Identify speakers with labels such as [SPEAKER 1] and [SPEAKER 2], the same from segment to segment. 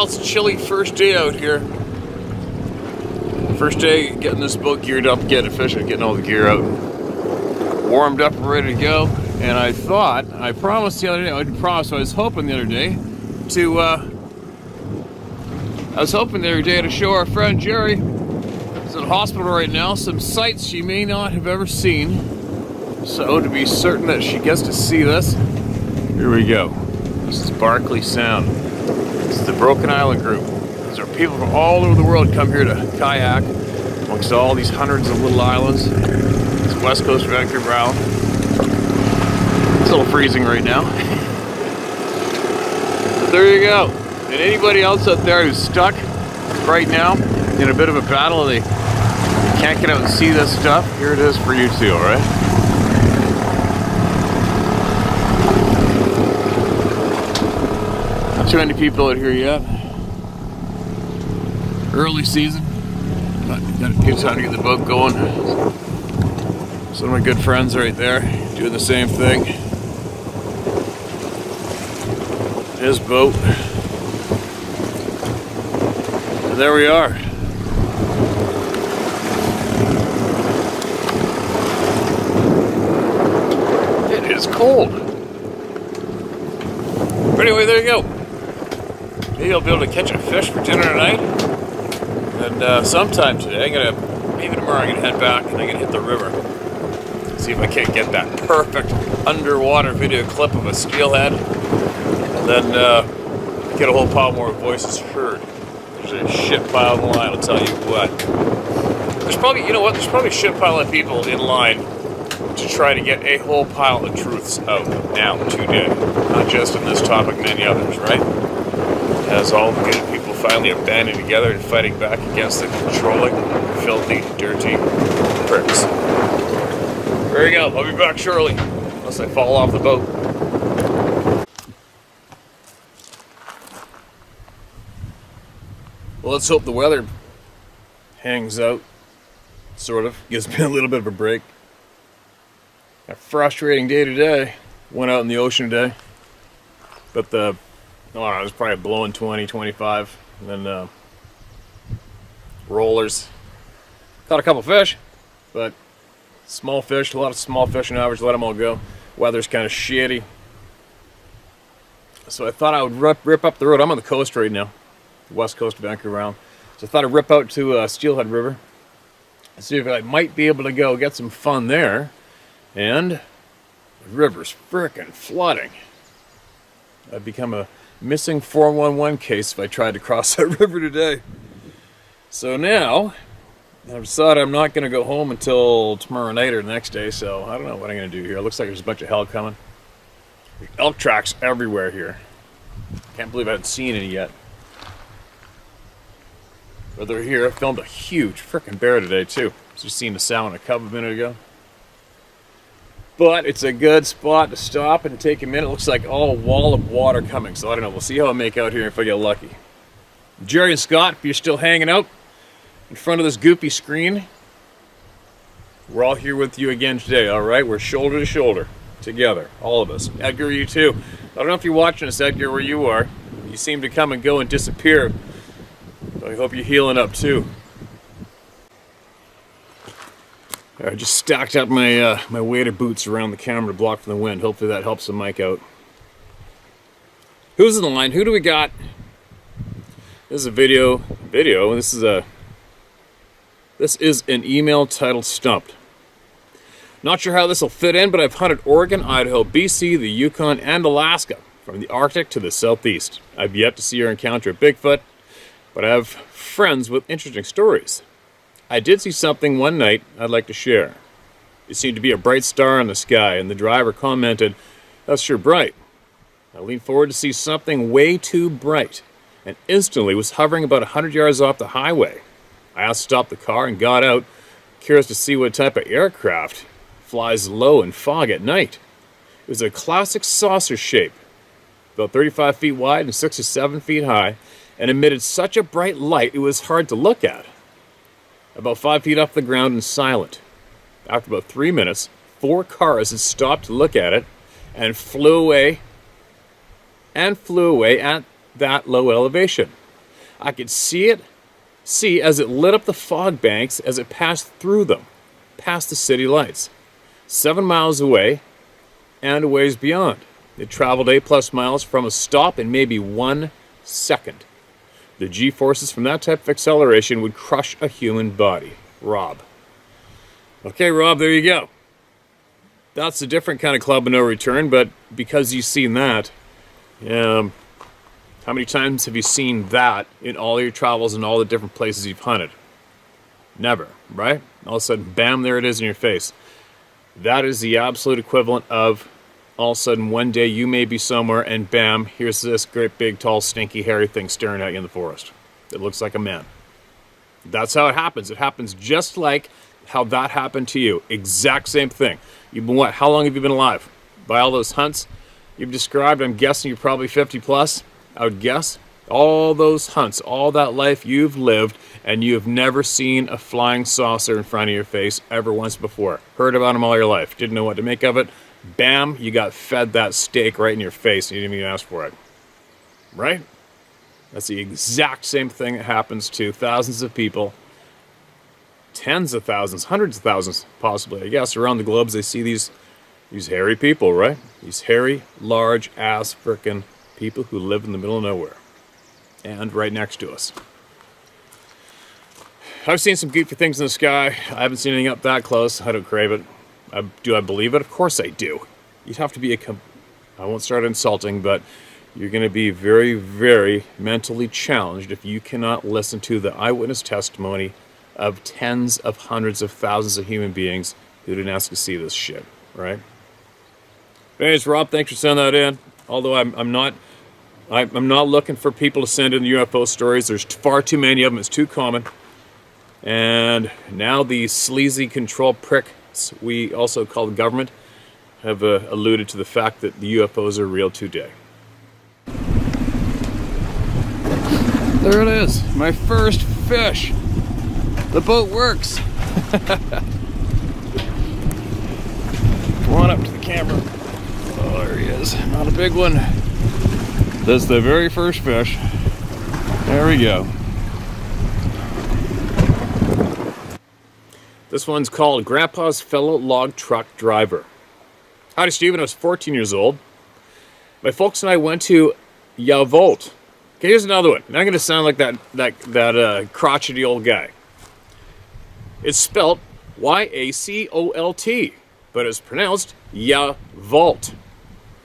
[SPEAKER 1] Well, it's a chilly first day out here. First day getting this boat geared up, getting fishing, getting all the gear out, warmed up and ready to go. And I thought, I promised the other day, I didn't promise, I was hoping the other day to show our friend Jerry, who's in the hospital right now, some sights she may not have ever seen. So to be certain that she gets to see this, here we go. This is Barkley Sound. This is the Broken Island group. These are people from all over the world come here to kayak amongst all these hundreds of little islands. It's West Coast of Vancouver Island. It's a little freezing right now. But there you go. And anybody else out there who's stuck right now in a bit of a battle, they can't get out and see this stuff, here it is for you too, alright? Not too many people out here yet. Early season. Got a good time to get the boat going. Some of my good friends right there doing the same thing. His boat. And there we are. It is cold. But anyway, there you go. Maybe I'll be able to catch a fish for dinner tonight. And sometime today, maybe tomorrow I'm gonna head back and I'm gonna hit the river. See if I can't get that perfect underwater video clip of a steelhead. And then get a whole pile more voices heard. There's a shit pile in line, I'll tell you what. There's probably, you know what, there's probably a shit pile of people in line to try to get a whole pile of truths out now, today. Not just on this topic, many others, right? As all the good people finally are banding together and fighting back against the controlling, filthy, dirty pricks. There you go, I'll be back shortly, unless I fall off the boat. Well, let's hope the weather hangs out, sort of. Gives me a little bit of a break. A frustrating day today. Went out in the ocean today. But I don't know, it was probably blowing 20, 25. And then rollers. Caught a couple fish, but small fish, a lot of small fish on average, let them all go. Weather's kind of shitty. So I thought I would rip up the road. I'm on the coast right now. West Coast of Vancouver Island. So I thought I'd rip out to Steelhead River and see if I might be able to go get some fun there. And the river's frickin' flooding. I'd become a missing 411 case if I tried to cross that river today. So now, I've decided I'm not going to go home until tomorrow night or the next day, so I don't know what I'm going to do here. It looks like there's a bunch of hell coming. There's elk tracks everywhere here. Can't believe I haven't seen any yet. But they're here. I filmed a huge frickin' bear today too. Just seen the sow in a cub a minute ago. But it's a good spot to stop and take a minute. It looks like all a wall of water coming. So I don't know. We'll see how I make out here if I get lucky. Jerry and Scott, if you're still hanging out in front of this goofy screen, we're all here with you again today, all right? We're shoulder to shoulder together, all of us. Edgar, you too. I don't know if you're watching us, Edgar, where you are. You seem to come and go and disappear. I hope you're healing up too. I just stacked up my my waded boots around the camera to block from the wind. Hopefully that helps the mic out. Who's in the line? Who do we got? This is a video. This is an email titled Stumped. Not sure how this will fit in, but I've hunted Oregon, Idaho, BC, the Yukon, and Alaska, from the Arctic to the southeast. I've yet to see or encounter a Bigfoot, but I have friends with interesting stories. I did see something one night I'd like to share. It seemed to be a bright star in the sky, and the driver commented, "That's sure bright." I leaned forward to see something way too bright, and instantly was hovering about 100 yards off the highway. I asked to stop the car and got out, curious to see what type of aircraft flies low in fog at night. It was a classic saucer shape, about 35 feet wide and 6 to 7 feet high, and emitted such a bright light it was hard to look at. About 5 feet off the ground and silent. After about 3 minutes, 4 cars had stopped to look at it and flew away at that low elevation. I could see as it lit up the fog banks as it passed through them, past the city lights. 7 miles away and a ways beyond. It traveled 8+ miles from a stop in maybe 1 second. The G-forces from that type of acceleration would crush a human body. Rob. Okay, Rob, there you go. That's a different kind of club of no return, but because you've seen that, how many times have you seen that in all your travels and all the different places you've hunted? Never, right? All of a sudden, bam, there it is in your face. That is the absolute equivalent of all of a sudden one day you may be somewhere and bam, here's this great big tall stinky hairy thing staring at you in the forest. It looks like a man. That's how it happens. It happens just like how that happened to you. Exact same thing. You've been what? How long have you been alive? By all those hunts you've described, I'm guessing you're probably 50+. I would guess. All those hunts, all that life you've lived, and you have never seen a flying saucer in front of your face ever once before. Heard about them all your life. Didn't know what to make of it. Bam, you got fed that steak right in your face and you didn't even ask for it. Right? That's the exact same thing that happens to thousands of people. Tens of thousands, hundreds of thousands, possibly, I guess, around the globe. They see these hairy people, right? These hairy, large-ass frickin' people who live in the middle of nowhere. And right next to us. I've seen some goofy things in the sky. I haven't seen anything up that close. I don't crave it. Do I believe it? Of course I do. You'd have to be I won't start insulting, but you're going to be very, very mentally challenged if you cannot listen to the eyewitness testimony of tens of hundreds of thousands of human beings who didn't ask to see this shit, right? Anyways, Rob, thanks for sending that in. Although I'm not looking for people to send in UFO stories. There's far too many of them. It's too common. And now the sleazy control pricks we also call the government have alluded to the fact that the UFOs are real today. There it is, my first fish. The boat works. Come on up to the camera. Oh, there he is. Not a big one. That's the very first fish. There we go. This one's called Grandpa's Fellow Log Truck Driver. Howdy, Stephen. I was 14 years old. My folks and I went to Yavolt. Okay, here's another one. Now I'm going to sound like that crotchety old guy. It's spelt Y-A-C-O-L-T, but it's pronounced Yavolt.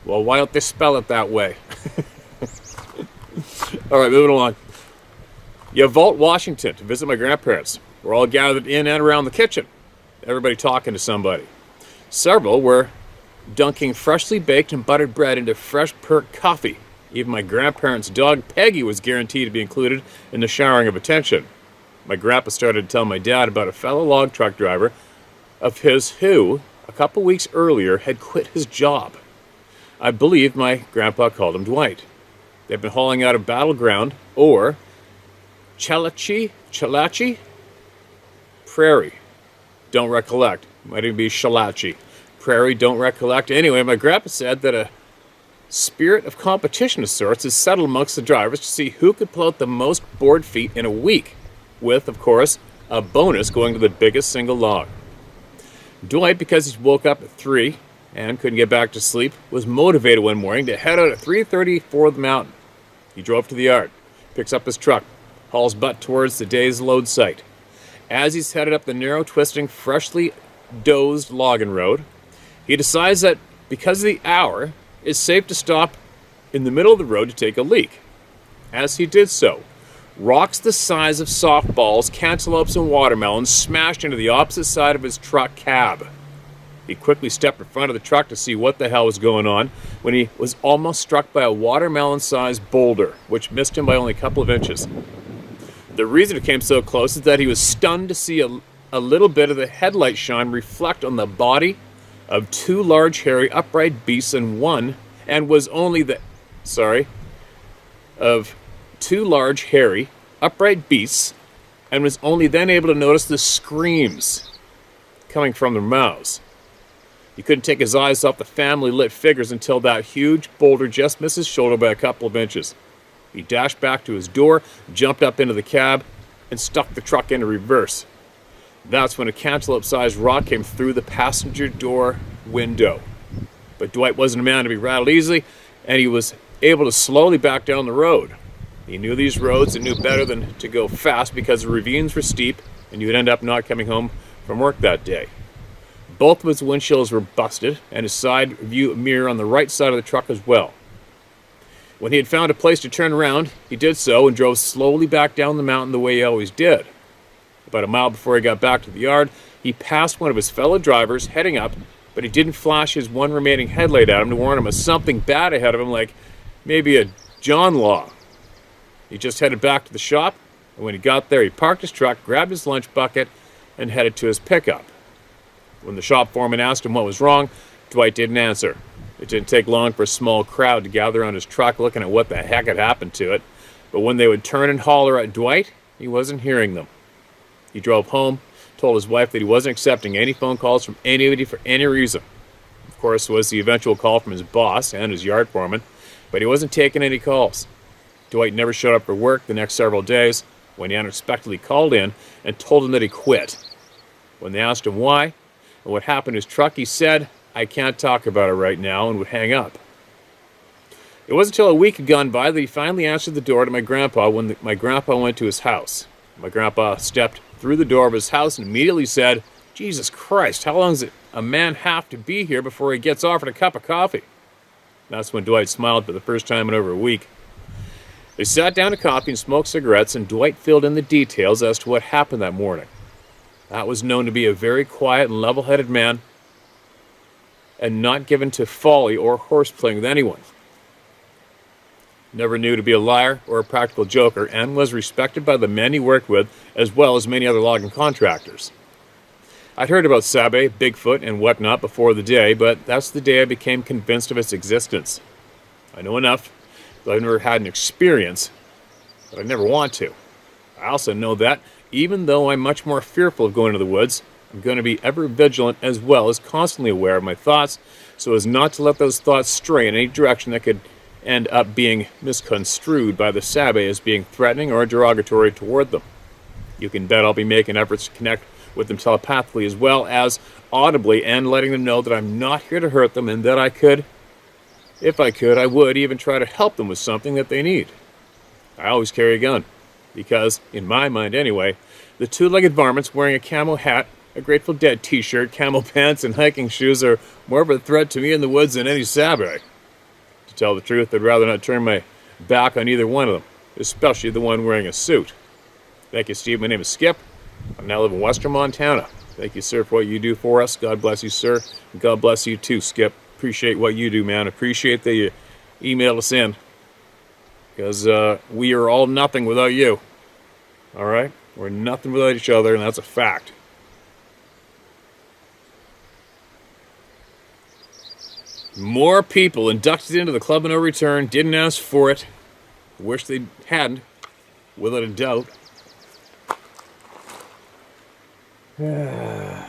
[SPEAKER 1] Well, why don't they spell it that way? All right, moving along. Yavolt, Washington, to visit my grandparents. We're all gathered in and around the kitchen. Everybody talking to somebody. Several were dunking freshly baked and buttered bread into fresh perked coffee. Even my grandparents' dog, Peggy, was guaranteed to be included in the showering of attention. My grandpa started to tell my dad about a fellow log truck driver of his who, a couple weeks earlier, had quit his job. I believe my grandpa called him Dwight. They've been hauling out of Battleground, or Chalachi Prairie. Don't recollect. Might even be Shalachi. Prairie, don't recollect. Anyway, my grandpa said that a spirit of competition of sorts is settled amongst the drivers to see who could pull out the most board feet in a week, with, of course, a bonus going to the biggest single log. Dwight, because he woke up at 3 and couldn't get back to sleep, was motivated one morning to head out at 3:30 for the mountain. He drove to the yard, picks up his truck, hauls butt towards the day's load site. As he's headed up the narrow, twisting, freshly dozed logging road, he decides that because of the hour, it's safe to stop in the middle of the road to take a leak. As he did so, rocks the size of softballs, cantaloupes, and watermelons smashed into the opposite side of his truck cab. He quickly stepped in front of the truck to see what the hell was going on when he was almost struck by a watermelon-sized boulder, which missed him by only a couple of inches. The reason it came so close is that he was stunned to see a little bit of the headlight shine reflect on the body of two large, hairy, upright beasts of two large, hairy, upright beasts, and was only then able to notice the screams coming from their mouths. He couldn't take his eyes off the family lit figures until that huge boulder just missed his shoulder by a couple of inches. He dashed back to his door, jumped up into the cab, and stuck the truck into reverse. That's when a cantaloupe-sized rock came through the passenger door window. But Dwight wasn't a man to be rattled easily, and he was able to slowly back down the road. He knew these roads and knew better than to go fast because the ravines were steep, and you would end up not coming home from work that day. Both of his windshields were busted, and his side view mirror on the right side of the truck as well. When he had found a place to turn around, he did so and drove slowly back down the mountain the way he always did. About a mile before he got back to the yard, he passed one of his fellow drivers heading up, but he didn't flash his one remaining headlight at him to warn him of something bad ahead of him, like maybe a John Law. He just headed back to the shop, and when he got there, he parked his truck, grabbed his lunch bucket, and headed to his pickup. When the shop foreman asked him what was wrong, Dwight didn't answer. It didn't take long for a small crowd to gather on his truck looking at what the heck had happened to it, but when they would turn and holler at Dwight, he wasn't hearing them. He drove home, told his wife that he wasn't accepting any phone calls from anybody for any reason. Of course, it was the eventual call from his boss and his yard foreman, but he wasn't taking any calls. Dwight never showed up for work the next several days when he unexpectedly called in and told him that he quit. When they asked him why and what happened to his truck, he said, "I can't talk about it right now," and would hang up. It wasn't until a week had gone by that he finally answered the door to my grandpa when my grandpa went to his house. My grandpa stepped through the door of his house and immediately said, "Jesus Christ, how long does a man have to be here before he gets offered a cup of coffee?" That's when Dwight smiled for the first time in over a week. They sat down to coffee and smoked cigarettes, and Dwight filled in the details as to what happened that morning. That was known to be a very quiet and level-headed man, and not given to folly or horseplaying with anyone. Never knew to be a liar or a practical joker, and was respected by the men he worked with, as well as many other logging contractors. I'd heard about Sabe, Bigfoot, and whatnot before the day, but that's the day I became convinced of its existence. I know enough, though I've never had an experience, but I never want to. I also know that, even though I'm much more fearful of going to the woods, I'm going to be ever vigilant as well as constantly aware of my thoughts, so as not to let those thoughts stray in any direction that could end up being misconstrued by the Sabe as being threatening or derogatory toward them. You can bet I'll be making efforts to connect with them telepathically as well as audibly, and letting them know that I'm not here to hurt them, and that I could, if I could, I would even try to help them with something that they need. I always carry a gun, because, in my mind anyway, the two-legged varmints wearing a camo hat, a Grateful Dead t-shirt, camel pants, and hiking shoes are more of a threat to me in the woods than any Sabe. To tell the truth, I'd rather not turn my back on either one of them, especially the one wearing a suit. Thank you, Steve. My name is Skip. I now live in Western Montana. Thank you, sir, for what you do for us. God bless you, sir. And God bless you, too, Skip. Appreciate what you do, man. Appreciate that you emailed us in. Because we are all nothing without you. All right? We're nothing without each other, and that's a fact. More people inducted into the Club of No Return. Didn't ask for it. Wish they hadn't, without a doubt. So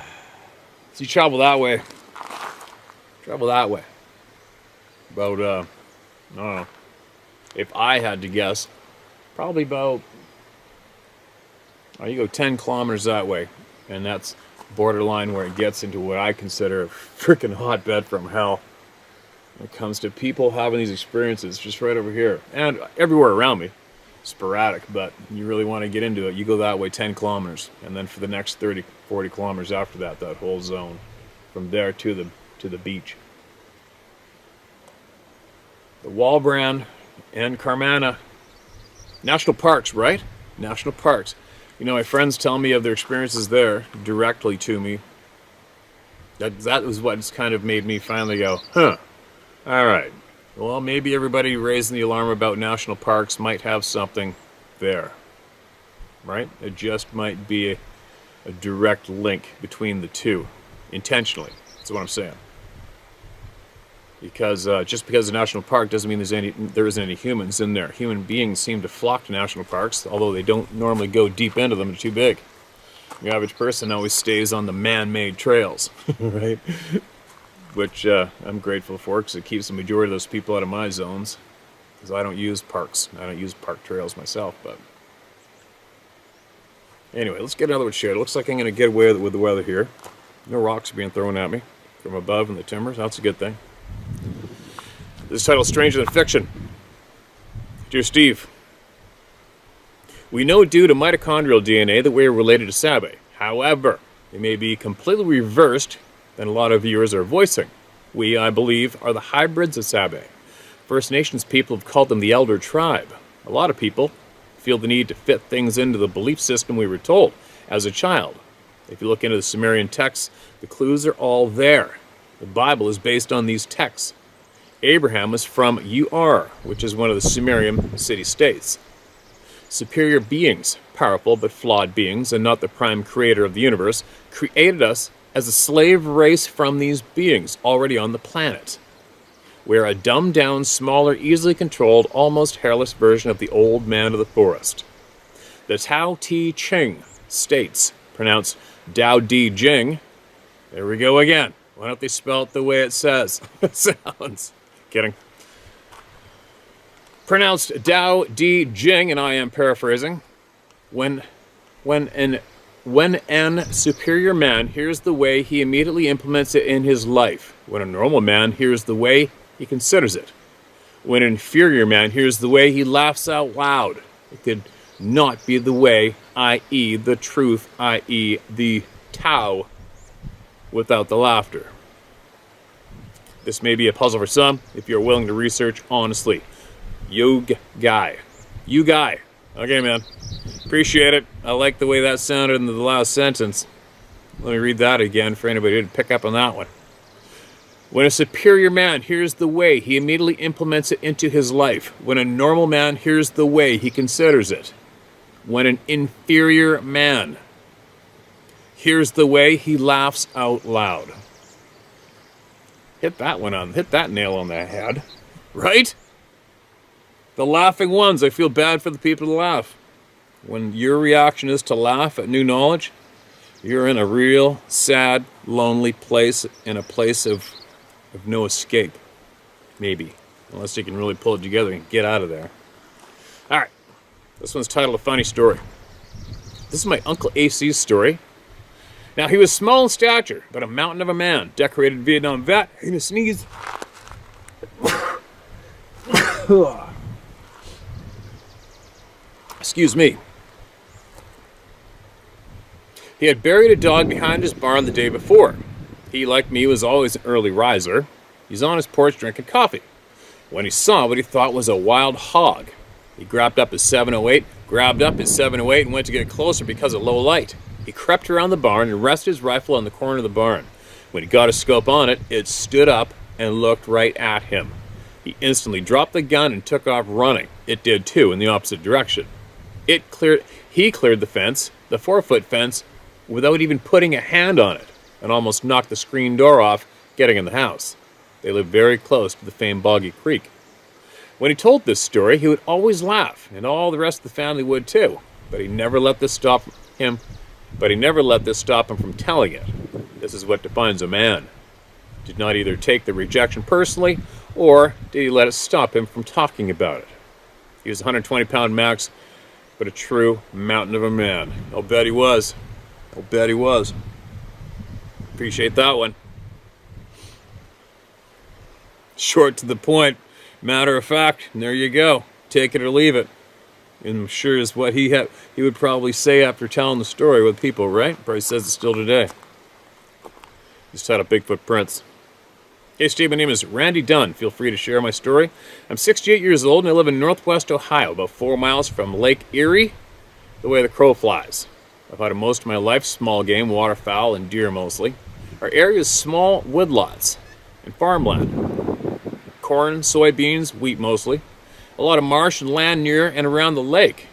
[SPEAKER 1] you travel that way. Travel that way. About, I don't know. If I had to guess, probably about, you go 10 kilometers that way. And that's borderline where it gets into what I consider a freaking hotbed from hell. When it comes to people having these experiences just right over here. And everywhere around me. Sporadic, but you really want to get into it, you go that way 10 kilometers. And then for the next 30, 40 kilometers after that, that whole zone. From there to the beach. The Walbrand and Carmana. National parks, right? National parks. You know, my friends tell me of their experiences there directly to me. That was what's kind of made me finally go, huh. Alright, well, maybe everybody raising the alarm about national parks might have something there, right? It just might be a direct link between the two, intentionally, that's what I'm saying. Because just because a national park doesn't mean there isn't any humans in there. Human beings seem to flock to national parks, although they don't normally go deep into them, they're too big. The average person always stays on the man-made trails, right? Which I'm grateful for, because it keeps the majority of those people out of my zones. because I don't use parks. I don't use park trails myself, but anyway, let's get another one shared. It looks like I'm going to get away with the weather here. No rocks are being thrown at me from above in the timbers. That's a good thing. This title is Stranger Than Fiction. Dear Steve, we know due to mitochondrial DNA that we are related to Sabe. However, it may be completely reversed than a lot of viewers are voicing. We, I believe, are the hybrids of Sabe. First Nations people have called them the Elder Tribe. A lot of people feel the need to fit things into the belief system we were told as a child. If you look into the Sumerian texts, the clues are all there. The Bible is based on these texts. Abraham was from Ur, which is one of the Sumerian city-states. Superior beings, powerful but flawed beings, and not the prime creator of the universe, created us as a slave race from these beings already on the planet. We are a dumbed-down, smaller, easily controlled, almost hairless version of the old man of the forest. The Tao Te Ching states, pronounced Tao Te Jing. There we go again. Why don't they spell it the way it says? It sounds. Kidding. Pronounced Tao Te Jing, and I am paraphrasing. When an superior man hears the way, he immediately implements it in his life. When a normal man hears the way, he considers it. When an inferior man hears the way, he laughs out loud. It could not be the way, i.e. the truth, i.e. the Tao, without the laughter. This may be a puzzle for some, if you're willing to research honestly. You guy. Okay, man. Appreciate it. I like the way that sounded in the last sentence. Let me read that again for anybody who didn't pick up on that one. When a superior man hears the way, he immediately implements it into his life. When a normal man hears the way, he considers it. When an inferior man hears the way, he laughs out loud. Hit that nail on the head. Right? The laughing ones, I feel bad for the people to laugh. When your reaction is to laugh at new knowledge, you're in a real, sad, lonely place, in a place of no escape. Maybe. Unless you can really pull it together and get out of there. Alright. This one's titled A Funny Story. This is my Uncle AC's story. Now, he was small in stature, but a mountain of a man. Decorated Vietnam vet. I'm gonna sneeze. Excuse me. He had buried a dog behind his barn the day before. He, like me, was always an early riser. He's on his porch drinking coffee when he saw what he thought was a wild hog. He grabbed up his 708 and went to get closer because of low light. He crept around the barn and rested his rifle on the corner of the barn. When he got a scope on it, it stood up and looked right at him. He instantly dropped the gun and took off running. It did too, in the opposite direction. He cleared the fence, the 4-foot fence, without even putting a hand on it, and almost knocked the screen door off, getting in the house. They lived very close to the famed Boggy Creek. When he told this story, he would always laugh, and all the rest of the family would too. But he never let this stop him from telling it. This is what defines a man. Did not either take the rejection personally, or did he let it stop him from talking about it. He was 120-pound max, but a true mountain of a man. I'll bet he was. Appreciate that one. Short to the point, matter of fact, and there you go. Take it or leave it. And I'm sure is what he would probably say after telling the story with people, right? Probably says it still today. Just titled Bigfoot Prints. Hey Steve, my name is Randy Dunn. Feel free to share my story. I'm 68 years old and I live in northwest Ohio, about 4 miles from Lake Erie, the way the crow flies. I've had most of my life small game, waterfowl, and deer mostly. Our area is small woodlots and farmland. Corn, soybeans, wheat mostly. A lot of marsh and land near and around the lake.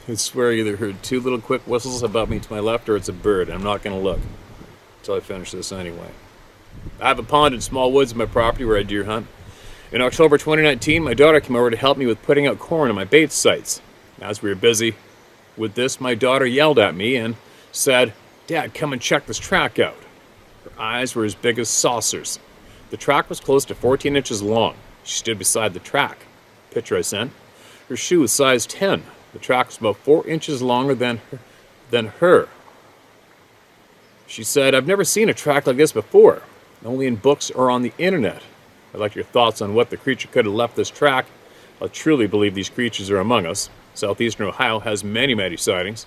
[SPEAKER 1] I swear I either heard 2 little quick whistles above me to my left or it's a bird. I'm not going to look until I finish this anyway. I have a pond and small woods in my property where I deer hunt. In October 2019, my daughter came over to help me with putting out corn on my bait sites. As we were busy with this, my daughter yelled at me and said, "Dad, come and check this track out." Her eyes were as big as saucers. The track was close to 14 inches long. She stood beside the track. Picture I sent. Her shoe was size 10. The track was about 4 inches longer than her. She said, "I've never seen a track like this before, only in books or on the internet. I'd like your thoughts on what the creature could have left this track. I truly believe these creatures are among us. Southeastern Ohio has many, many sightings.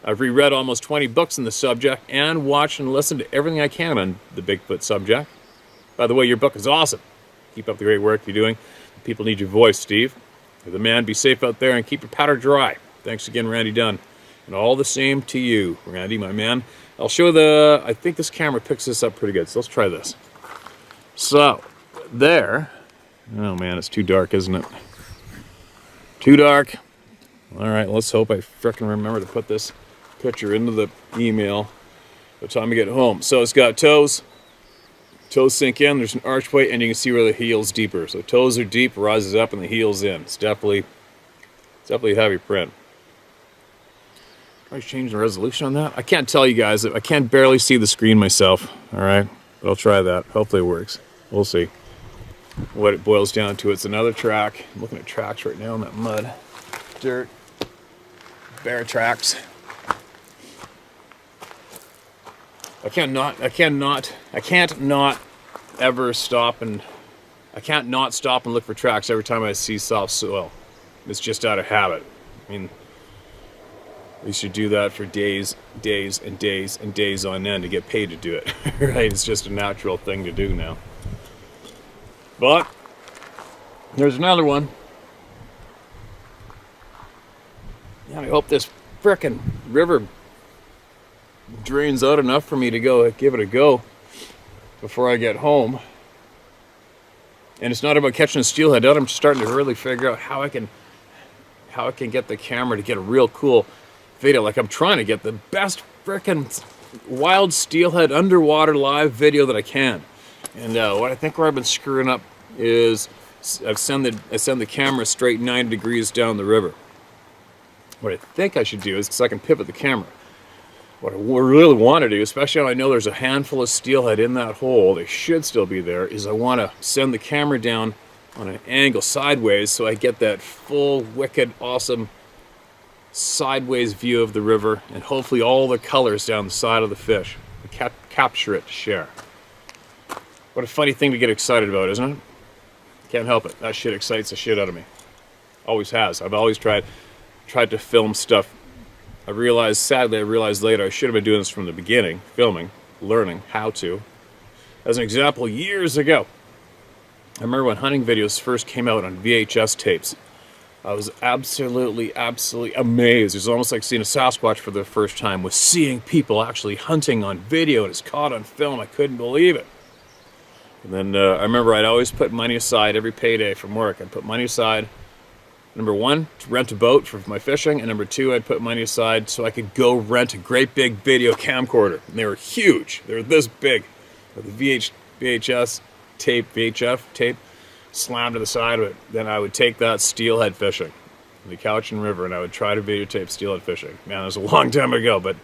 [SPEAKER 1] I've reread almost 20 books on the subject and watched and listened to everything I can on the Bigfoot subject. By the way, your book is awesome. Keep up the great work you're doing. People need your voice, Steve. You're the man. Be safe out there and keep your powder dry. Thanks again, Randy Dunn. And all the same to you, Randy, my man." I'll show I think this camera picks this up pretty good, so let's try this. So, there. Oh man, it's too dark, isn't it? Too dark. All right, let's hope I frickin' remember to put this picture into the email by the time I get home. So it's got toes. Toes sink in, there's an archway, and you can see where the heel's deeper. So toes are deep, rises up, and the heel's in. It's definitely a heavy print. Try to change the resolution on that. I can't tell you guys. I can't barely see the screen myself. All right, but I'll try that. Hopefully it works. We'll see. What it boils down to, it's another track. I'm looking at tracks right now in that mud, dirt, bear tracks. I can't not ever stop and look for tracks every time I see soft soil. It's just out of habit. I mean, we should do that for days and days and days on end to get paid to do it. Right? It's just a natural thing to do now. But there's another one. Yeah, I hope this frickin' river drains out enough for me to go give it a go before I get home. And it's not about catching a steelhead out. I'm starting to really figure out how I can get the camera to get a real cool video. Like, I'm trying to get the best frickin' wild steelhead underwater live video that I can. And what I think where I've been screwing up is I send the camera straight 90 degrees down the river. What I think I should do is, because I can pivot the camera, what I really want to do, especially when I know there's a handful of steelhead in that hole, they should still be there, is I want to send the camera down on an angle sideways so I get that full, wicked, awesome sideways view of the river, and hopefully all the colors down the side of the fish. Capture it to share. What a funny thing to get excited about, isn't it? Can't help it. That shit excites the shit out of me. Always has. I've always tried to film stuff. Sadly I realized later I should have been doing this from the beginning, filming, learning how to. As an example, years ago, I remember when hunting videos first came out on VHS tapes. I was absolutely amazed. It was almost like seeing a Sasquatch for the first time, was seeing people actually hunting on video, and it's caught on film. I couldn't believe it. And then I remember I'd always put money aside every payday from work. I'd put money aside, number one, to rent a boat for my fishing, and number two, I'd put money aside so I could go rent a great big video camcorder. And they were huge. They were this big. With the VHF tape slammed to the side of it. Then I would take that steelhead fishing in the Cowichan River, and I would try to videotape steelhead fishing. Man, it was a long time ago, but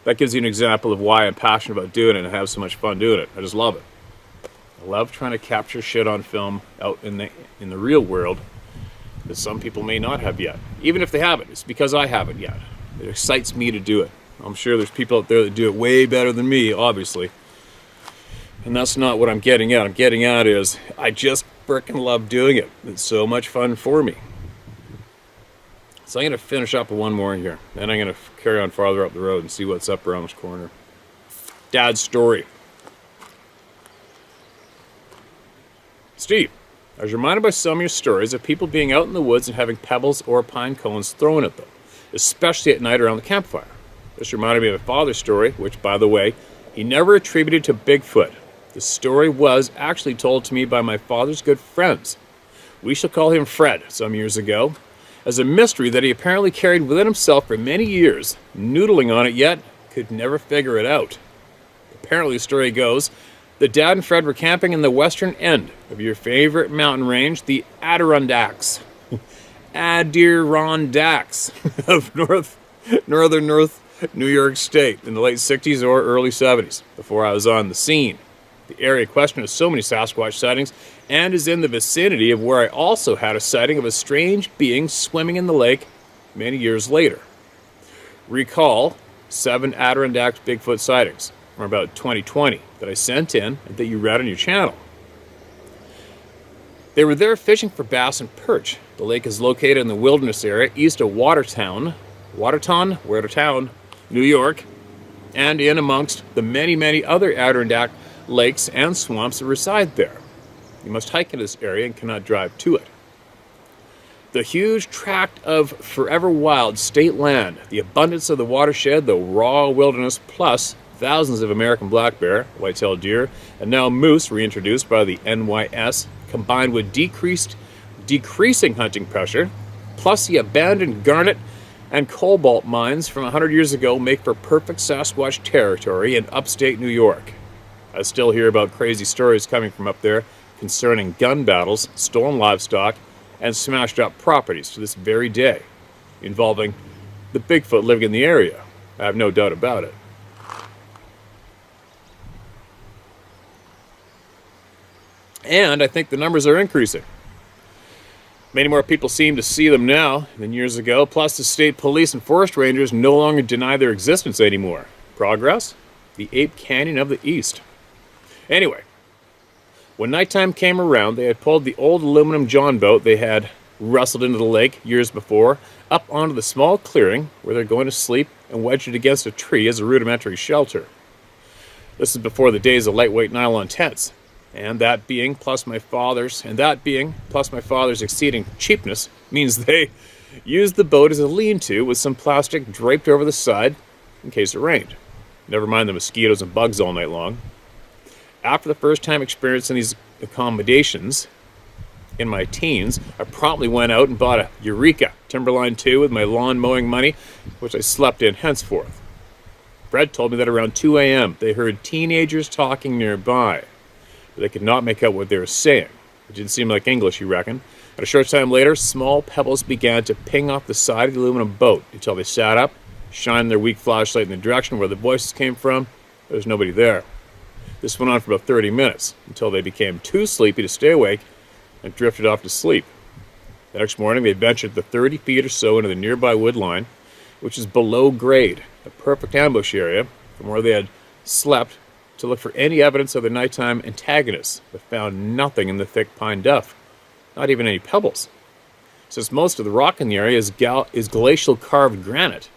[SPEAKER 1] that gives you an example of why I'm passionate about doing it and have so much fun doing it. I just love it. I love trying to capture shit on film out in the real world that some people may not have yet. Even if they haven't, it's because I haven't yet. It excites me to do it. I'm sure there's people out there that do it way better than me, obviously. And that's not what I'm getting at. I'm getting at is I just frickin' love doing it. It's so much fun for me. So I'm going to finish up with one more here. Then I'm going to carry on farther up the road and see what's up around this corner. Dad's story. Steve, I was reminded by some of your stories of people being out in the woods and having pebbles or pine cones thrown at them, especially at night around the campfire. This reminded me of a father's story, which, by the way, he never attributed to Bigfoot. The story was actually told to me by my father's good friends. We shall call him Fred, some years ago, as a mystery that he apparently carried within himself for many years, noodling on it yet could never figure it out. Apparently, the story goes that Dad and Fred were camping in the western end of your favorite mountain range, the Adirondacks. Adirondacks of northern New York State in the late 60s or early 70s, before I was on the scene. The area in question has so many Sasquatch sightings and is in the vicinity of where I also had a sighting of a strange being swimming in the lake many years later. Recall 7 Adirondack Bigfoot sightings from about 2020 that I sent in and that you read on your channel. They were there fishing for bass and perch. The lake is located in the wilderness area east of Watertown, New York, and in amongst the many, many other Adirondack lakes and swamps that reside there. You must hike in this area and cannot drive to it. The huge tract of forever wild state land, the abundance of the watershed, the raw wilderness, plus thousands of American black bear, white-tailed deer, and now moose reintroduced by the NYS, combined with decreasing hunting pressure, plus the abandoned garnet and cobalt mines from 100 years ago, make for perfect Sasquatch territory in upstate New York. I still hear about crazy stories coming from up there concerning gun battles, stolen livestock, and smashed up properties to this very day, involving the Bigfoot living in the area. I have no doubt about it. And I think the numbers are increasing. Many more people seem to see them now than years ago, plus the state police and forest rangers no longer deny their existence anymore. Progress? The Ape Canyon of the East. Anyway, when nighttime came around, they had pulled the old aluminum John boat they had wrestled into the lake years before up onto the small clearing where they're going to sleep and wedged it against a tree as a rudimentary shelter. This is before the days of lightweight nylon tents. And that being plus my father's exceeding cheapness means they used the boat as a lean-to with some plastic draped over the side in case it rained. Never mind the mosquitoes and bugs all night long. After the first time experiencing these accommodations in my teens, I promptly went out and bought a Eureka Timberline 2 with my lawn mowing money, which I slept in henceforth. Fred told me that around 2 a.m. they heard teenagers talking nearby, but they could not make out what they were saying. It didn't seem like English, he reckoned. But a short time later, small pebbles began to ping off the side of the aluminum boat until they sat up, shined their weak flashlight in the direction where the voices came from. There was nobody there. This went on for about 30 minutes, until they became too sleepy to stay awake and drifted off to sleep. The next morning, they ventured the 30 feet or so into the nearby wood line, which is below grade, a perfect ambush area from where they had slept, to look for any evidence of the nighttime antagonists, but found nothing in the thick pine duff, not even any pebbles. Since most of the rock in the area is glacial carved granite,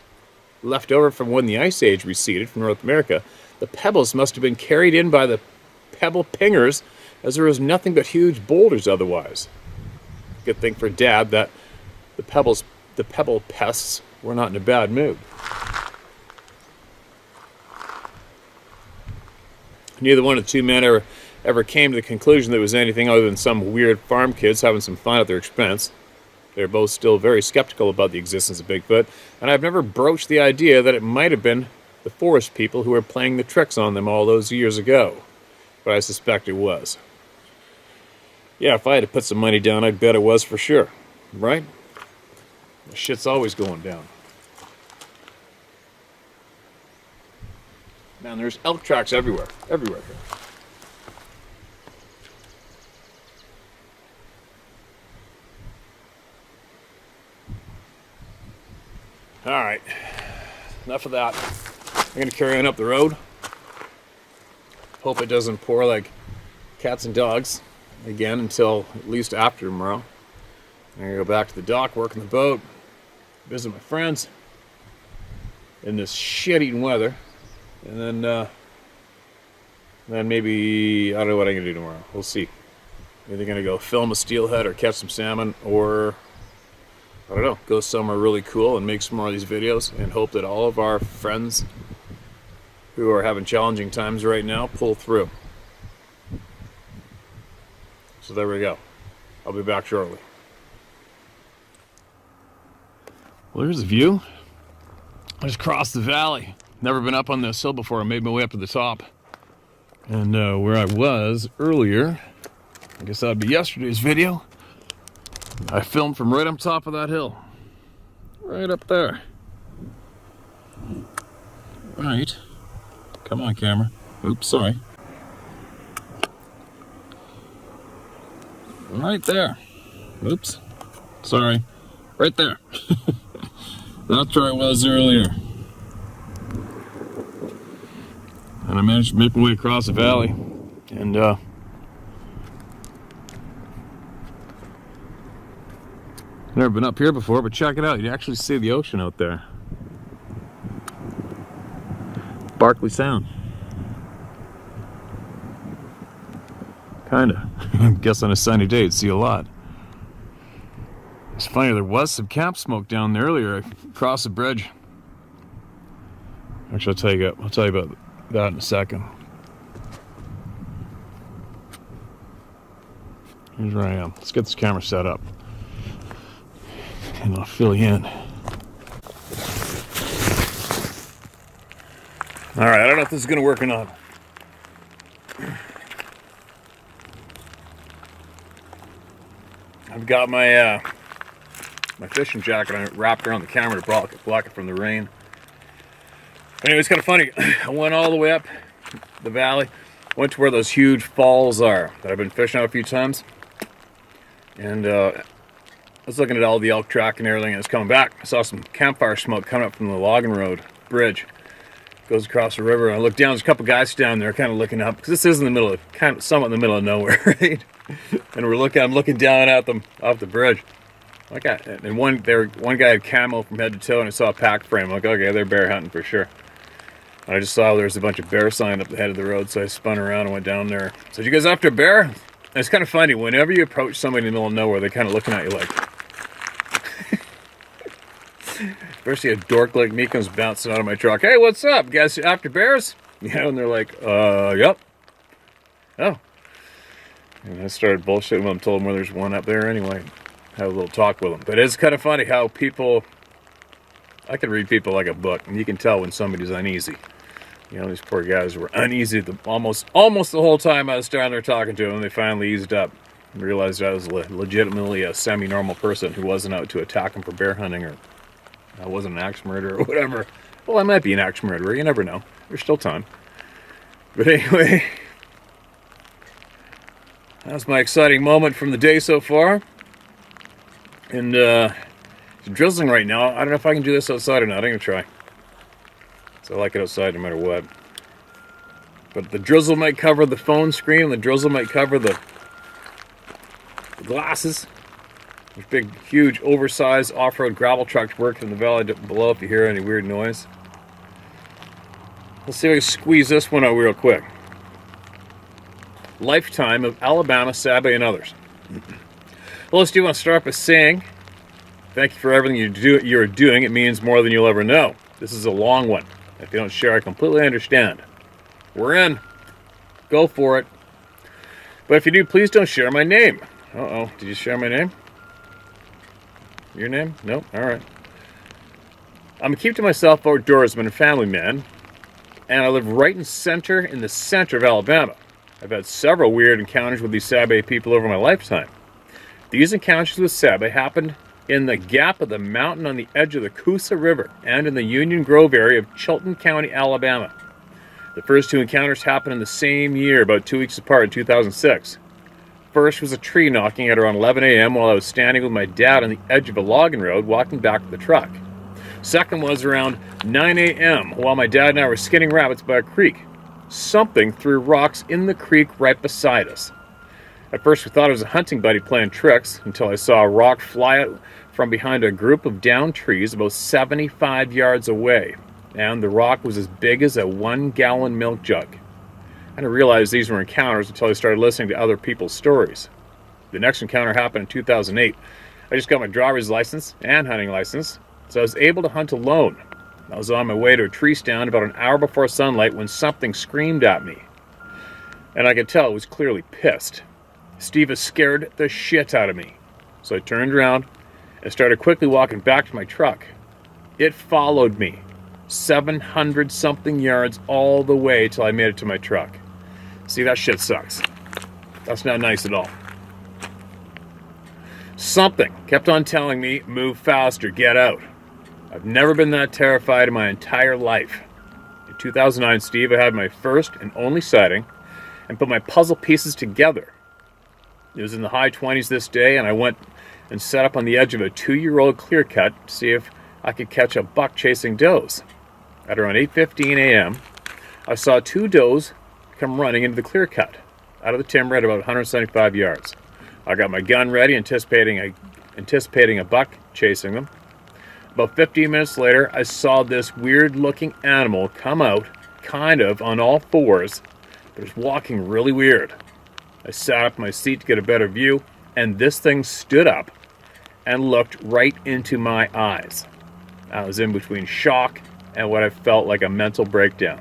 [SPEAKER 1] left over from when the Ice Age receded from North America, the pebbles must have been carried in by the pebble pingers, as there was nothing but huge boulders otherwise. Good thing for Dad that the pebble pests were not in a bad mood. Neither one of the two men ever came to the conclusion that it was anything other than some weird farm kids having some fun at their expense. They are both still very skeptical about the existence of Bigfoot, and I've never broached the idea that it might have been the forest people who were playing the tricks on them all those years ago. But I suspect it was. Yeah, if I had to put some money down, I'd bet it was for sure. Right? The shit's always going down. Man, there's elk tracks everywhere. Everywhere here. Alright. Enough of that. I'm going to carry on up the road. Hope it doesn't pour like cats and dogs again until at least after tomorrow. I'm going to go back to the dock, work on the boat, visit my friends in this shit-eating weather. And then maybe, I don't know what I'm going to do tomorrow. We'll see. Either going to go film a steelhead or catch some salmon, or, I don't know, go somewhere really cool and make some more of these videos and hope that all of our friends who are having challenging times right now pull through. So there we go. I'll be back shortly. Well, here's the view. I just crossed the valley. Never been up on this hill before. I made my way up to the top. And where I was earlier, I guess that would be yesterday's video, I filmed from right up top of that hill. Right up there. Right. Come on, camera. Oops, sorry. Right there. Oops. Sorry. Right there. That's where I was earlier. And I managed to make my way across the valley. And never been up here before, but check it out. You actually see the ocean out there. Barkley Sound. Kinda. I guess on a sunny day you'd see a lot. It's funny, there was some camp smoke down there earlier across the bridge. Actually, I'll tell you about that in a second. Here's where I am. Let's get this camera set up. And I'll fill you in. Alright, I don't know if this is going to work or not. I've got my my fishing jacket wrapped around the camera to block it from the rain. Anyway, it's kind of funny. I went all the way up the valley, went to where those huge falls are that I've been fishing out a few times. And I was looking at all the elk track and everything, and it's coming back. I saw some campfire smoke coming up from the logging road bridge. Goes across the river, and I look down, there's a couple guys down there kind of looking up, because this is in the middle of, kind of somewhat in the middle of nowhere, right? And I'm looking down at them off the bridge. And one guy had camo from head to toe, and I saw a pack frame. I'm like, okay, they're bear hunting for sure. And I just saw there was a bunch of bear sign up the head of the road, so I spun around and went down there. So you guys after a bear? And it's kind of funny, whenever you approach somebody in the middle of nowhere, they're kind of looking at you like... Especially a dork like me comes bouncing out of my truck. Hey, what's up? You guys after bears? You know, and they're like, yep. Oh. And I started bullshitting with them, told them where there's one up there anyway. Had a little talk with them. But it's kind of funny how people... I can read people like a book, and you can tell when somebody's uneasy. You know, these poor guys were uneasy almost the whole time I was down there talking to them. They finally eased up and realized I was legitimately a semi-normal person who wasn't out to attack them for bear hunting, or I wasn't an axe murderer or whatever. Well, I might be an axe murderer. You never know. There's still time. But anyway, that's my exciting moment from the day so far. And it's drizzling right now. I don't know if I can do this outside or not. I'm going to try. So I like it outside no matter what. But the drizzle might cover the phone screen, and the drizzle might cover the glasses. There's big, huge, oversized off-road gravel trucks working in the valley below if you hear any weird noise. Let's see if I can squeeze this one out real quick. Lifetime of Alabama, Sabe, and others. Well, let's do want to start by saying thank you for everything you're doing. It means more than you'll ever know. This is a long one. If you don't share, I completely understand. We're in. Go for it. But if you do, please don't share my name. Uh-oh. Did you share my name? Your name? Nope. All right. I'm a keep to myself outdoorsman and family man, and I live right in the center of Alabama. I've had several weird encounters with these Sabe people over my lifetime. These encounters with Sabe happened in the gap of the mountain on the edge of the Coosa River and in the Union Grove area of Chilton County, Alabama. The first two encounters happened in the same year, about 2 weeks apart in 2006. First was a tree knocking at around 11 a.m. while I was standing with my dad on the edge of a logging road walking back to the truck. Second was around 9 a.m. while my dad and I were skinning rabbits by a creek. Something threw rocks in the creek right beside us. At first we thought it was a hunting buddy playing tricks until I saw a rock fly out from behind a group of downed trees about 75 yards away, and the rock was as big as a 1-gallon milk jug. I didn't realize these were encounters until I started listening to other people's stories. The next encounter happened in 2008. I just got my driver's license and hunting license, so I was able to hunt alone. I was on my way to a tree stand about an hour before sunlight when something screamed at me. And I could tell it was clearly pissed. Steve has scared the shit out of me. So I turned around and started quickly walking back to my truck. It followed me 700-something yards all the way till I made it to my truck. See, that shit sucks. That's not nice at all. Something kept on telling me, move faster, get out. I've never been that terrified in my entire life. In 2009, Steve, I had my first and only sighting and put my puzzle pieces together. It was in the high 20s this day, and I went and set up on the edge of a 2-year-old clear cut to see if I could catch a buck chasing does. At around 8:15 a.m., I saw 2 does come running into the clear cut out of the timber at about 175 yards. I got my gun ready, anticipating a buck chasing them. About 15 minutes later, I saw this weird-looking animal come out, kind of on all fours, but it was walking really weird. I sat up in my seat to get a better view, and this thing stood up and looked right into my eyes. I was in between shock and what I felt like a mental breakdown.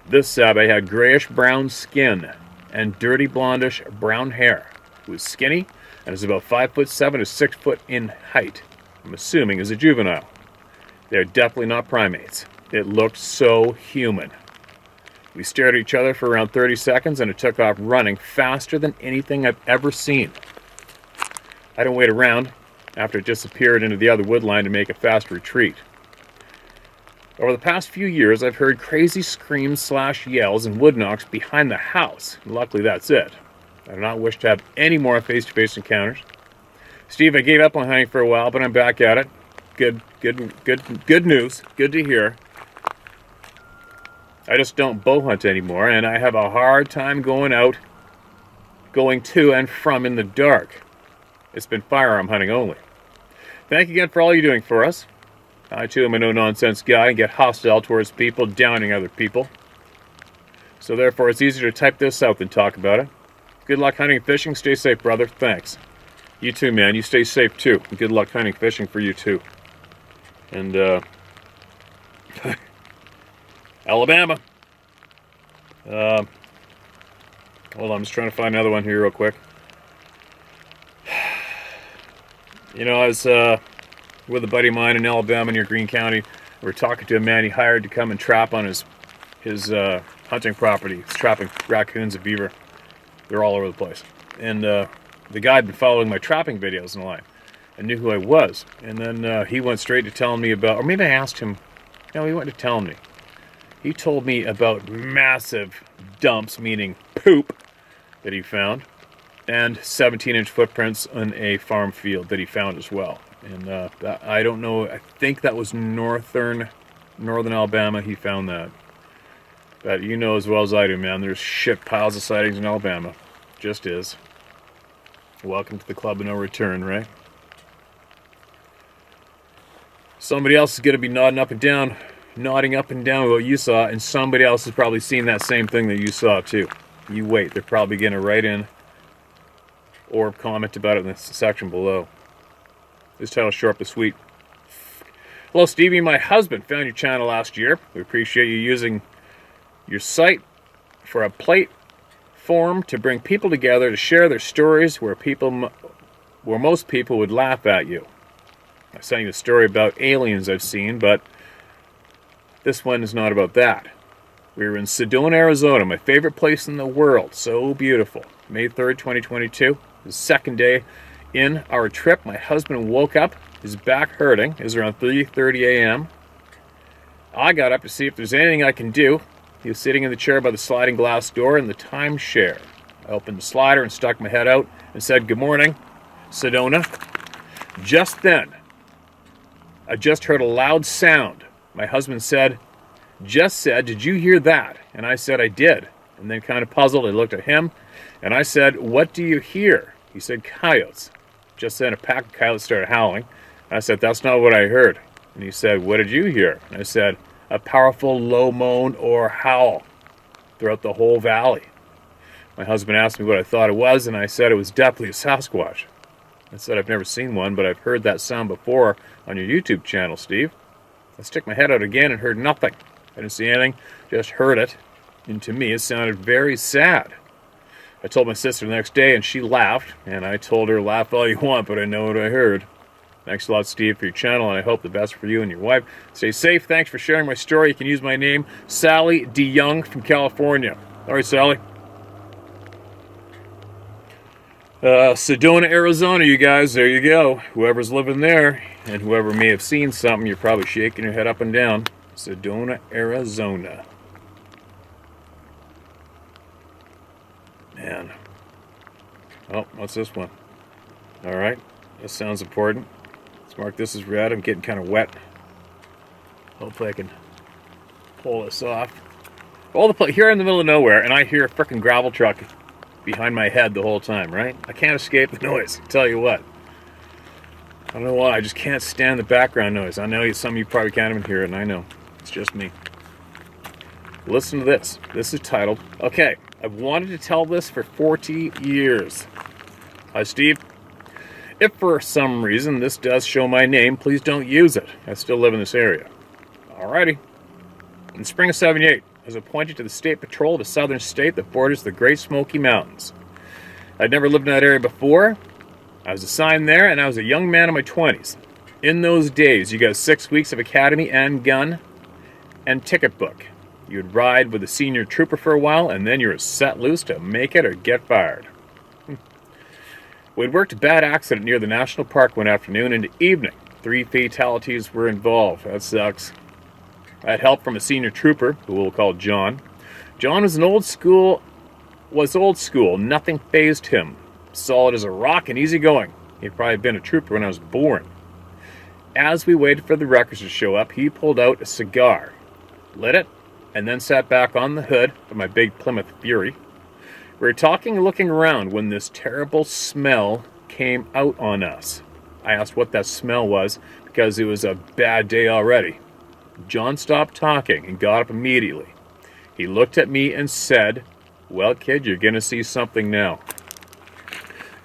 [SPEAKER 1] This Sabe had grayish-brown skin and dirty blondish brown hair. It was skinny and is about 5'7" to 6 foot in height. I'm assuming is a juvenile. They're definitely not primates. It looked so human. We stared at each other for around 30 seconds and it took off running faster than anything I've ever seen. I didn't wait around after it disappeared into the other woodline to make a fast retreat. Over the past few years, I've heard crazy screams/yells and wood knocks behind the house. Luckily, that's it. I do not wish to have any more face-to-face encounters. Steve, I gave up on hunting for a while, but I'm back at it. Good news. Good to hear. I just don't bow hunt anymore, and I have a hard time going to and from in the dark. It's been firearm hunting only. Thank you again for all you're doing for us. I, too, am a no-nonsense guy and get hostile towards people downing other people. So therefore, it's easier to type this out than talk about it. Good luck hunting and fishing. Stay safe, brother. Thanks. You too, man. You stay safe, too. And good luck hunting and fishing for you, too. And, Alabama. Hold on, I'm just trying to find another one here real quick. You know, I was with a buddy of mine in Alabama near Greene County. We were talking to a man he hired to come and trap on his hunting property. He's trapping raccoons and beaver. They're all over the place. And the guy had been following my trapping videos online and knew who I was. And then he went straight to telling me about, or maybe I asked him. No, he went to telling me. He told me about massive dumps, meaning poop, that he found, and 17-inch footprints on a farm field that he found as well. And I don't know, I think that was northern Alabama he found that. But you know as well as I do, man, there's shit piles of sightings in Alabama. Just is. Welcome to the club of no return, right? Somebody else is going to be nodding up and down what you saw, and somebody else has probably seen that same thing that you saw too. You wait, they're probably going to write in or comment about it in the section below. This title's short but sweet. Hello, Stevie. My husband found your channel last year. We appreciate you using your site for a platform to bring people together to share their stories where most people would laugh at you. I sent you a story about aliens I've seen, but this one is not about that. We were in Sedona, Arizona, my favorite place in the world. So beautiful. May 3rd, 2022. The second day in our trip, my husband woke up, his back hurting. It was around 3:30 a.m. I got up to see if there's anything I can do. He was sitting in the chair by the sliding glass door in the timeshare. I opened the slider and stuck my head out and said, "Good morning, Sedona." Just then, I just heard a loud sound. My husband said, "Did you hear that?" And I said, "I did." And then kind of puzzled, I looked at him and I said, "What do you hear?" He said, "Coyotes." Just then a pack of coyotes started howling. I said, "That's not what I heard." And he said, "What did you hear?" And I said, "A powerful low moan or howl throughout the whole valley." My husband asked me what I thought it was, and I said it was definitely a Sasquatch. I said, "I've never seen one, but I've heard that sound before on your YouTube channel, Steve." I stuck my head out again and heard nothing. I didn't see anything, just heard it. And to me, it sounded very sad. I told my sister the next day, and she laughed. And I told her, "Laugh all you want, but I know what I heard." Thanks a lot, Steve, for your channel, and I hope the best for you and your wife. Stay safe. Thanks for sharing my story. You can use my name, Sally DeYoung from California. All right, Sally. Sedona, Arizona, you guys. There you go. Whoever's living there, and whoever may have seen something, you're probably shaking your head up and down. Sedona, Arizona. Man. Oh, what's this one? All right, this sounds important. Let's mark this as red. I'm getting kind of wet. Hopefully I can pull this off. Here in the middle of nowhere, and I hear a frickin' gravel truck behind my head the whole time, right? I can't escape the noise, I'll tell you what. I don't know why, I just can't stand the background noise. I know some of you probably can't even hear it, and I know. It's just me. Listen to this. This is titled, okay, I've wanted to tell this for 40 years. Hi, Steve. If for some reason this does show my name, please don't use it. I still live in this area. Alrighty. In the spring of '78, I was appointed to the State Patrol of a southern state that borders the Great Smoky Mountains. I'd never lived in that area before. I was assigned there, and I was a young man in my 20s. In those days, you got 6 weeks of academy and gun and ticket book. You'd ride with a senior trooper for a while, and then you were set loose to make it or get fired. We'd worked a bad accident near the national park one afternoon into evening. 3 fatalities were involved. That sucks. I had help from a senior trooper, who we'll call John. John was old school. Nothing fazed him. Solid as a rock and easygoing. He'd probably been a trooper when I was born. As we waited for the wreckers to show up, he pulled out a cigar, lit it, and then sat back on the hood of my big Plymouth Fury. We were talking and looking around when this terrible smell came out on us. I asked what that smell was because it was a bad day already. John stopped talking and got up immediately. He looked at me and said, "Well, kid, you're going to see something now."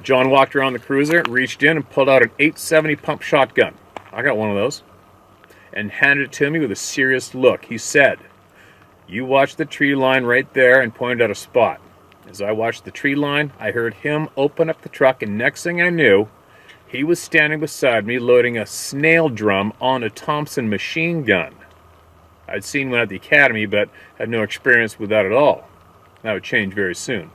[SPEAKER 1] John walked around the cruiser, reached in, and pulled out an .870 pump shotgun. I got one of those. And handed it to me with a serious look. He said, "You watch the tree line right there," and pointed out a spot. As I watched the tree line, I heard him open up the truck, and next thing I knew, he was standing beside me loading a snail drum on a Thompson machine gun. I'd seen one at the academy, but had no experience with that at all. That would change very soon.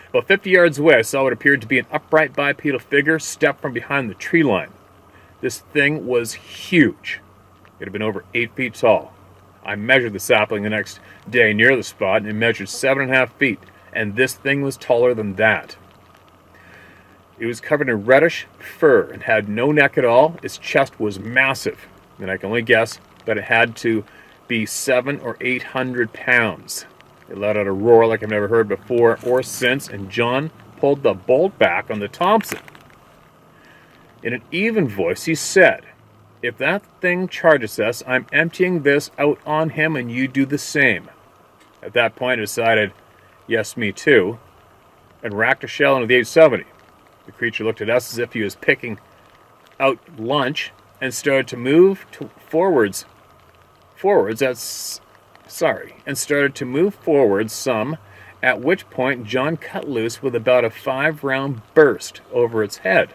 [SPEAKER 1] About 50 yards away, I saw what appeared to be an upright bipedal figure step from behind the tree line. This thing was huge. It had been over 8 feet tall. I measured the sapling the next day near the spot, and it measured 7.5 feet, and this thing was taller than that. It was covered in reddish fur and had no neck at all. Its chest was massive, and I can only guess that it had to be 700 or 800 pounds. It let out a roar like I've never heard before or since, and John pulled the bolt back on the Thompson. In an even voice, he said, "If that thing charges us, I'm emptying this out on him, and you do the same." At that point, I decided, yes, me too, and racked a shell into the .870. The creature looked at us as if he was picking out lunch and started to move forwards some, at which point John cut loose with about a 5-round burst over its head.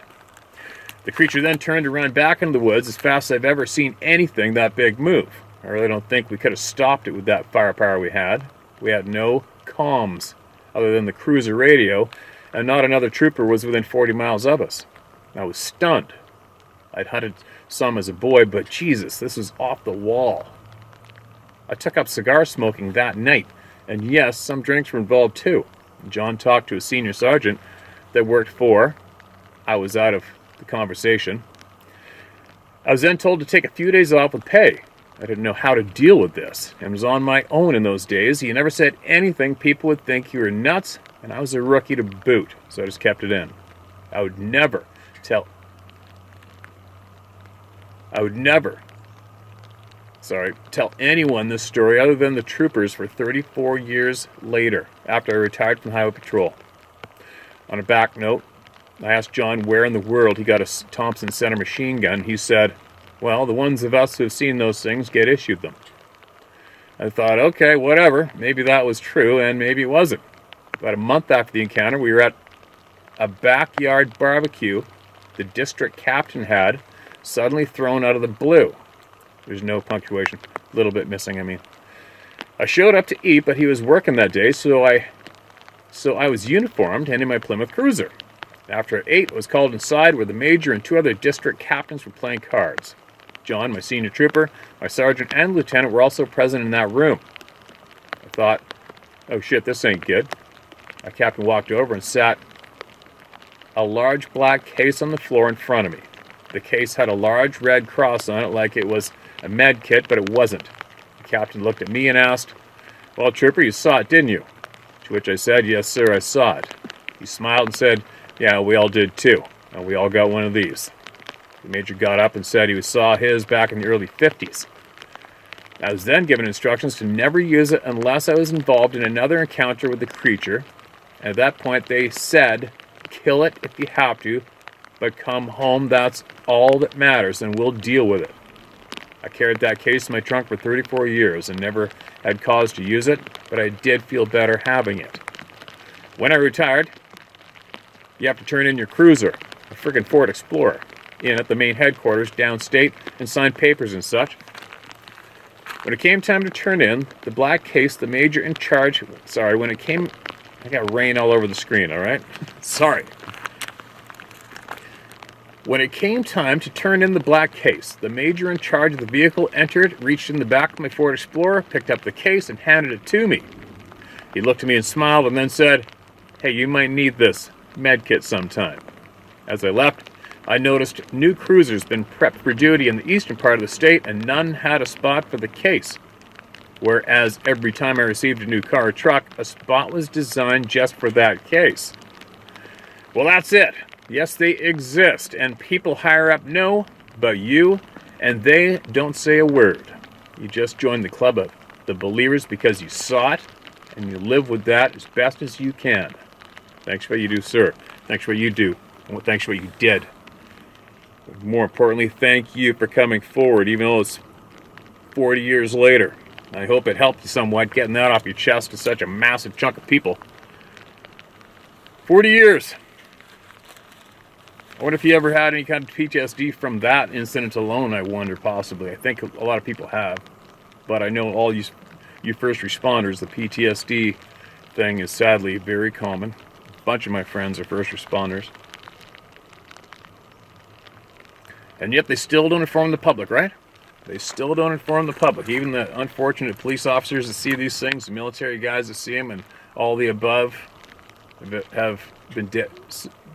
[SPEAKER 1] The creature then turned to run back into the woods as fast as I've ever seen anything that big move. I really don't think we could have stopped it with that firepower we had. We had no comms other than the cruiser radio, and not another trooper was within 40 miles of us. I was stunned. I'd hunted some as a boy, but Jesus, this was off the wall. I took up cigar smoking that night, and yes, some drinks were involved too. John talked to a senior sergeant that worked for. I was out of the conversation. I was then told to take a few days off with pay. I didn't know how to deal with this, and was on my own in those days. He never said anything people would think you were nuts, and I was a rookie to boot, so I just kept it in. I would never tell anyone this story other than the troopers for 34 years later, after I retired from Highway Patrol. On a back note, I asked John where in the world he got a Thompson Center machine gun. He said, "Well, the ones of us who have seen those things get issued them." I thought, okay, whatever. Maybe that was true, and maybe it wasn't. About a month after the encounter, we were at a backyard barbecue the district captain had suddenly thrown out of the blue. There's no punctuation. A little bit missing, I mean. I showed up to eat, but he was working that day, so I was uniformed and in my Plymouth Cruiser. After I ate, I was called inside where the major and 2 other district captains were playing cards. John, my senior trooper, my sergeant, and lieutenant were also present in that room. I thought, oh shit, this ain't good. Our captain walked over and sat a large black case on the floor in front of me. The case had a large red cross on it like it was a med kit, but it wasn't. The captain looked at me and asked, "Well, Trooper, you saw it, didn't you?" To which I said, "Yes, sir, I saw it." He smiled and said, "Yeah, we all did too, and we all got one of these." The major got up and said he saw his back in the early 50s. I was then given instructions to never use it unless I was involved in another encounter with the creature. And at that point, they said, "Kill it if you have to, but come home, that's all that matters, and we'll deal with it." I carried that case in my trunk for 34 years and never had cause to use it, but I did feel better having it. When I retired, you have to turn in your cruiser, a friggin' Ford Explorer, in at the main headquarters downstate and sign papers and such. When it came time to turn in the black case, the major in charge, I got rain all over the screen, all right? Sorry. When it came time to turn in the black case, the major in charge of the vehicle entered, reached in the back of my Ford Explorer, picked up the case, and handed it to me. He looked at me and smiled and then said, "Hey, you might need this med kit sometime." As I left, I noticed new cruisers been prepped for duty in the eastern part of the state, and none had a spot for the case. Whereas every time I received a new car or truck, a spot was designed just for that case. Well, that's it. Yes, they exist, and people higher up know, but you and they don't say a word. You just join the club of the believers because you saw it, and you live with that as best as you can. Thanks for what you do, sir. Thanks for what you do, and thanks for what you did. More importantly, thank you for coming forward, even though it's 40 years later. I hope it helped you somewhat, getting that off your chest to such a massive chunk of people. 40 years. I wonder if you ever had any kind of PTSD from that incident alone, I wonder, possibly. I think a lot of people have. But I know all you first responders, the PTSD thing is sadly very common. A bunch of my friends are first responders. And yet they still don't inform the public, right? They still don't inform the public. Even the unfortunate police officers that see these things, the military guys that see them, and all the above have been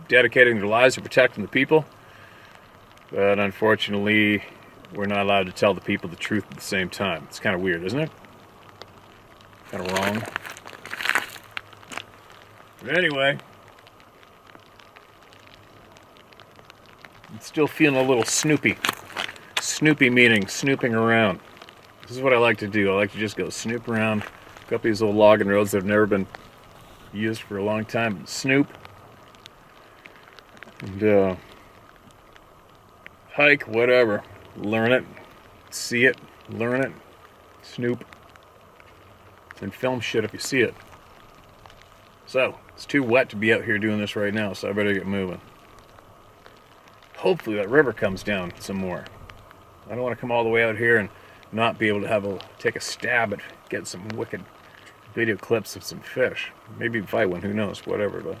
[SPEAKER 1] dedicating their lives to protecting the people. But unfortunately, we're not allowed to tell the people the truth at the same time. It's kind of weird, isn't it? Kind of wrong. But anyway, I'm still feeling a little snoopy. Snoopy meaning snooping around. This is what I like to do. I like to just go snoop around, go up these old logging roads that have never been used for a long time, and snoop. And hike, whatever. Learn it, see it, learn it, snoop. And film shit if you see it. So, it's too wet to be out here doing this right now, so I better get moving. Hopefully that river comes down some more. I don't want to come all the way out here and not be able to take a stab at getting some wicked video clips of some fish. Maybe fight one, who knows, whatever. But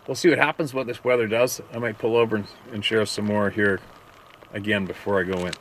[SPEAKER 1] we'll see what happens, what this weather does. I might pull over and share some more here again before I go in.